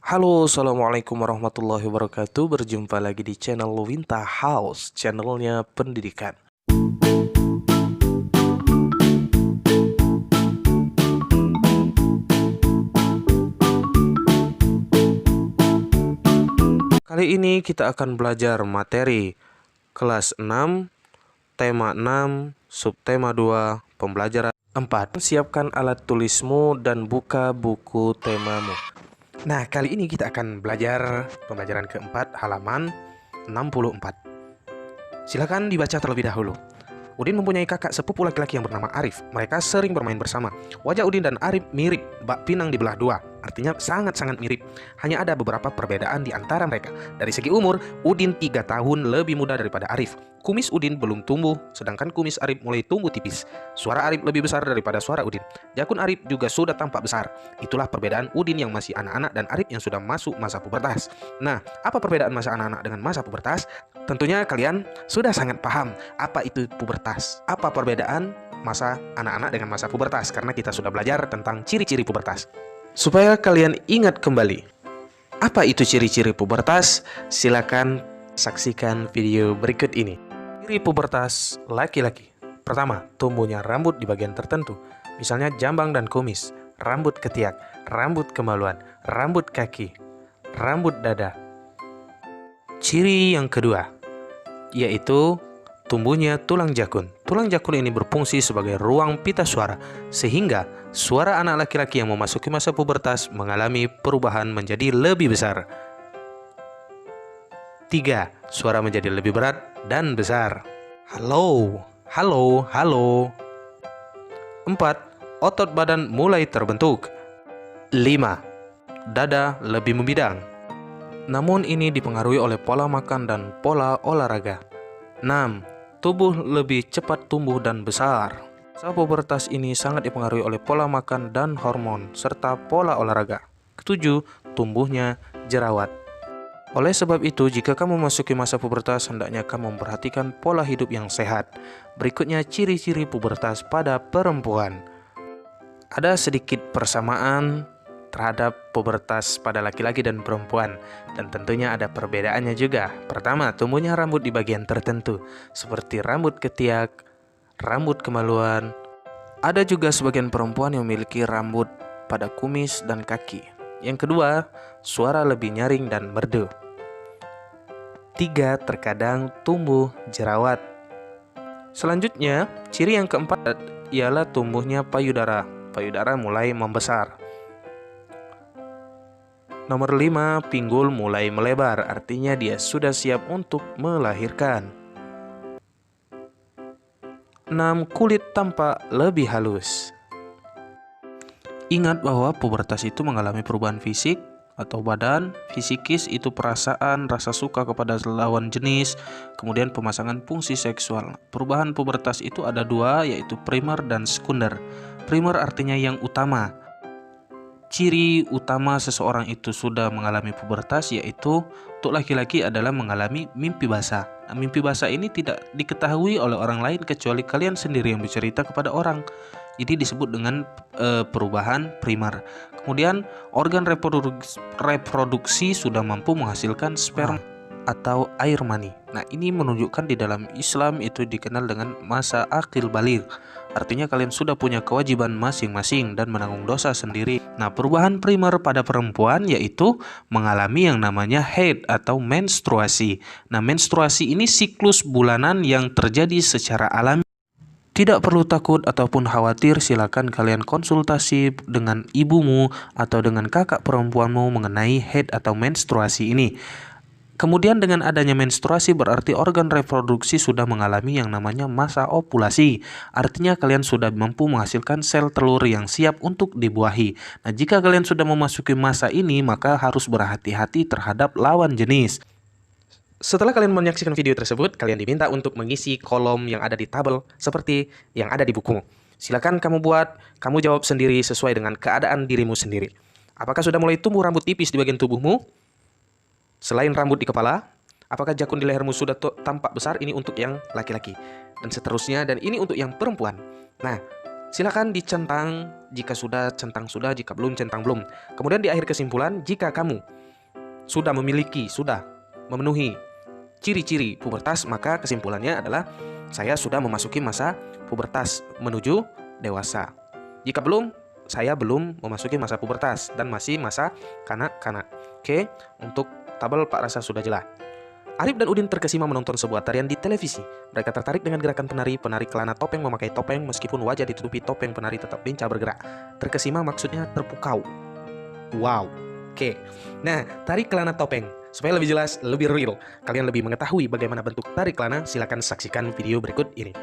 Halo, assalamualaikum warahmatullahi wabarakatuh. Berjumpa lagi di channel Winta House, channelnya pendidikan. Kali ini kita akan belajar materi kelas 6, tema 6, subtema 2, pembelajaran 4. Siapkan alat tulismu dan buka buku temamu. Nah, kali ini kita akan belajar pembelajaran keempat, halaman 64. Silakan dibaca terlebih dahulu. Udin mempunyai kakak sepupu laki-laki yang bernama Arif. Mereka sering bermain bersama. Wajah Udin dan Arif mirip, bak pinang dibelah dua. Artinya sangat-sangat mirip. Hanya ada beberapa perbedaan di antara mereka. Dari segi umur, Udin 3 tahun lebih muda daripada Arif. Kumis Udin belum tumbuh, sedangkan kumis Arif mulai tumbuh tipis. Suara Arif lebih besar daripada suara Udin. Jakun Arif juga sudah tampak besar. Itulah perbedaan Udin yang masih anak-anak dan Arif yang sudah masuk masa pubertas. Nah, apa perbedaan masa anak-anak dengan masa pubertas? Tentunya kalian sudah sangat paham apa itu pubertas. Apa perbedaan masa anak-anak dengan masa pubertas? Karena kita sudah belajar tentang ciri-ciri pubertas. Supaya kalian ingat kembali, apa itu ciri-ciri pubertas? Silakan saksikan video berikut ini. Ciri pubertas laki-laki. Pertama, tumbuhnya rambut di bagian tertentu. Misalnya jambang dan kumis, rambut ketiak, rambut kemaluan, rambut kaki, rambut dada. Ciri yang kedua, yaitu tumbuhnya tulang jakun. Tulang jakun ini berfungsi sebagai ruang pita suara, sehingga suara anak laki-laki yang memasuki masa pubertas mengalami perubahan menjadi lebih besar. 3. Suara menjadi lebih berat dan besar. Halo, halo, halo. 4. Otot badan mulai terbentuk. 5. Dada lebih membidang. Namun ini dipengaruhi oleh pola makan dan pola olahraga. 6. Tubuh lebih cepat tumbuh dan besar. Masa pubertas ini sangat dipengaruhi oleh pola makan dan hormon, serta pola olahraga. 7. Tumbuhnya jerawat. Oleh sebab itu, jika kamu memasuki masa pubertas, hendaknya kamu memperhatikan pola hidup yang sehat. Berikutnya ciri-ciri pubertas pada perempuan. Ada sedikit persamaan terhadap pubertas pada laki-laki dan perempuan, dan tentunya ada perbedaannya juga. Pertama, tumbuhnya rambut di bagian tertentu, seperti rambut ketiak, rambut kemaluan. Ada juga sebagian perempuan yang memiliki rambut pada kumis dan kaki. Yang kedua, suara lebih nyaring dan merdu. 3. Terkadang tumbuh jerawat. Selanjutnya, ciri yang keempat ialah tumbuhnya payudara. Payudara mulai membesar. Nomor 5, pinggul mulai melebar, artinya dia sudah siap untuk melahirkan. 6. Kulit tampak lebih halus. Ingat bahwa pubertas itu mengalami perubahan fisik atau badan. Fisikis itu perasaan, rasa suka kepada lawan jenis, kemudian pemasangan fungsi seksual. Perubahan pubertas itu ada dua, yaitu primer dan sekunder. Primer artinya yang utama. Ciri utama seseorang itu sudah mengalami pubertas yaitu untuk laki-laki adalah mengalami mimpi basah. Nah, mimpi basah ini tidak diketahui oleh orang lain kecuali kalian sendiri yang bercerita kepada orang. Jadi disebut dengan perubahan primer. Kemudian organ reproduksi sudah mampu menghasilkan sperma atau air mani. Nah, ini menunjukkan di dalam Islam itu dikenal dengan masa akil baligh. Artinya kalian sudah punya kewajiban masing-masing dan menanggung dosa sendiri. Nah, perubahan primer pada perempuan yaitu mengalami yang namanya haid atau menstruasi. Nah, menstruasi ini siklus bulanan yang terjadi secara alami. Tidak perlu takut ataupun khawatir, silakan kalian konsultasi dengan ibumu atau dengan kakak perempuanmu mengenai haid atau menstruasi ini. Kemudian dengan adanya menstruasi berarti organ reproduksi sudah mengalami yang namanya masa ovulasi. Artinya kalian sudah mampu menghasilkan sel telur yang siap untuk dibuahi. Nah, jika kalian sudah memasuki masa ini, maka harus berhati-hati terhadap lawan jenis. Setelah kalian menyaksikan video tersebut, kalian diminta untuk mengisi kolom yang ada di tabel seperti yang ada di buku. Silakan kamu buat, kamu jawab sendiri sesuai dengan keadaan dirimu sendiri. Apakah sudah mulai tumbuh rambut tipis di bagian tubuhmu? Selain rambut di kepala, apakah jakun di lehermu sudah tampak besar? Ini untuk yang laki-laki. Dan seterusnya, dan ini untuk yang perempuan. Nah, silakan dicentang jika sudah, centang sudah, jika belum, centang belum. Kemudian di akhir kesimpulan, jika kamu sudah memenuhi ciri-ciri pubertas, maka kesimpulannya adalah saya sudah memasuki masa pubertas menuju dewasa. Jika belum, saya belum memasuki masa pubertas dan masih masa kanak-kanak. Oke, untuk tabel Pak rasa sudah jelas. Arif dan Udin terkesima menonton sebuah tarian di televisi. Mereka tertarik dengan gerakan penari kelana topeng memakai topeng meskipun wajah ditutupi topeng, penari tetap lincah bergerak. Terkesima maksudnya terpukau. Wow. Oke. Nah, tari kelana topeng. Supaya lebih jelas, lebih real, kalian lebih mengetahui bagaimana bentuk tari kelana, silakan saksikan video berikut ini.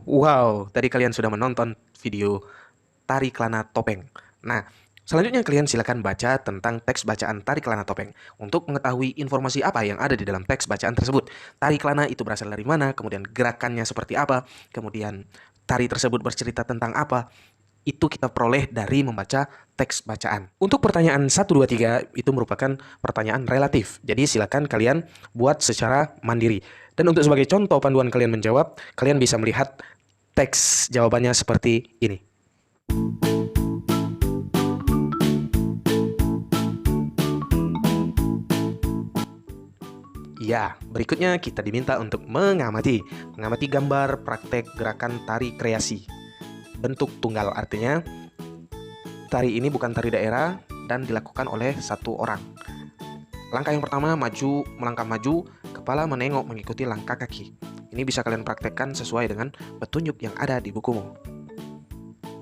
Wow, tadi kalian sudah menonton video tari kelana topeng. Nah, selanjutnya kalian silakan baca tentang teks bacaan tari kelana topeng untuk mengetahui informasi apa yang ada di dalam teks bacaan tersebut. Tari kelana itu berasal dari mana, kemudian gerakannya seperti apa, kemudian tari tersebut bercerita tentang apa. Itu kita peroleh dari membaca teks bacaan. Untuk pertanyaan 1, 2, 3 itu merupakan pertanyaan relatif. Jadi silakan kalian buat secara mandiri. Dan untuk sebagai contoh panduan kalian menjawab, kalian bisa melihat teks jawabannya seperti ini. Ya, berikutnya kita diminta untuk mengamati gambar praktek gerakan tari kreasi. Bentuk tunggal artinya tari ini bukan tari daerah dan dilakukan oleh satu orang. Langkah yang pertama melangkah maju, kepala menengok mengikuti langkah kaki. Ini bisa kalian praktekkan sesuai dengan petunjuk yang ada di bukumu.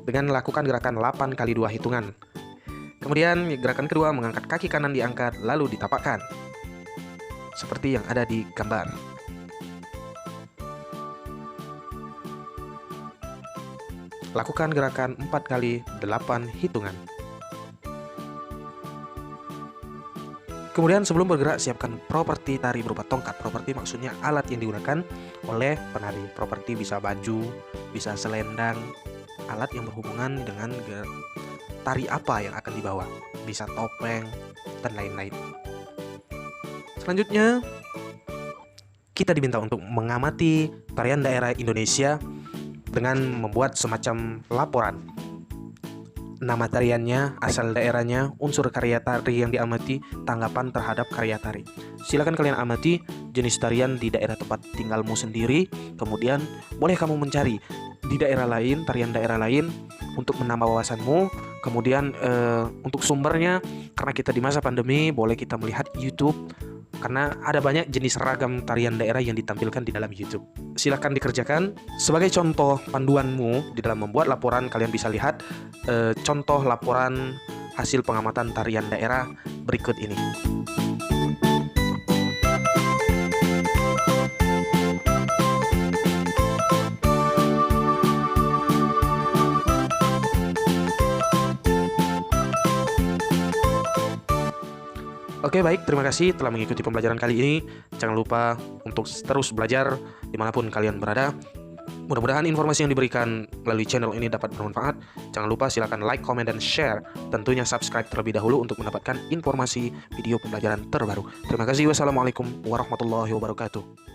Dengan melakukan gerakan 8 kali 2 hitungan. Kemudian gerakan kedua mengangkat kaki kanan diangkat lalu ditapakkan. Seperti yang ada di gambar. Lakukan gerakan 4 kali 8 hitungan. Kemudian sebelum bergerak siapkan properti tari berupa tongkat. Properti maksudnya alat yang digunakan oleh penari. Properti bisa baju, bisa selendang, alat yang berhubungan dengan tari apa yang akan dibawa. Bisa topeng dan lain-lain. Selanjutnya kita diminta untuk mengamati tarian daerah Indonesia dengan membuat semacam laporan. Nama tariannya, asal daerahnya, unsur karya tari yang diamati, tanggapan terhadap karya tari. Silakan kalian amati jenis tarian di daerah tempat tinggalmu sendiri. Kemudian boleh kamu mencari di daerah lain, tarian daerah lain untuk menambah wawasanmu. Kemudian untuk sumbernya, karena kita di masa pandemi, boleh kita melihat YouTube. Karena ada banyak jenis ragam tarian daerah yang ditampilkan di dalam YouTube. Silakan dikerjakan. Sebagai contoh panduanmu di dalam membuat laporan, kalian bisa lihat contoh laporan hasil pengamatan tarian daerah berikut ini. Oke, baik, terima kasih telah mengikuti pembelajaran kali ini. Jangan lupa untuk terus belajar dimanapun kalian berada. Mudah-mudahan informasi yang diberikan melalui channel ini dapat bermanfaat. Jangan lupa silakan like, comment, dan share. Tentunya subscribe terlebih dahulu untuk mendapatkan informasi video pembelajaran terbaru. Terima kasih. Wassalamualaikum warahmatullahi wabarakatuh.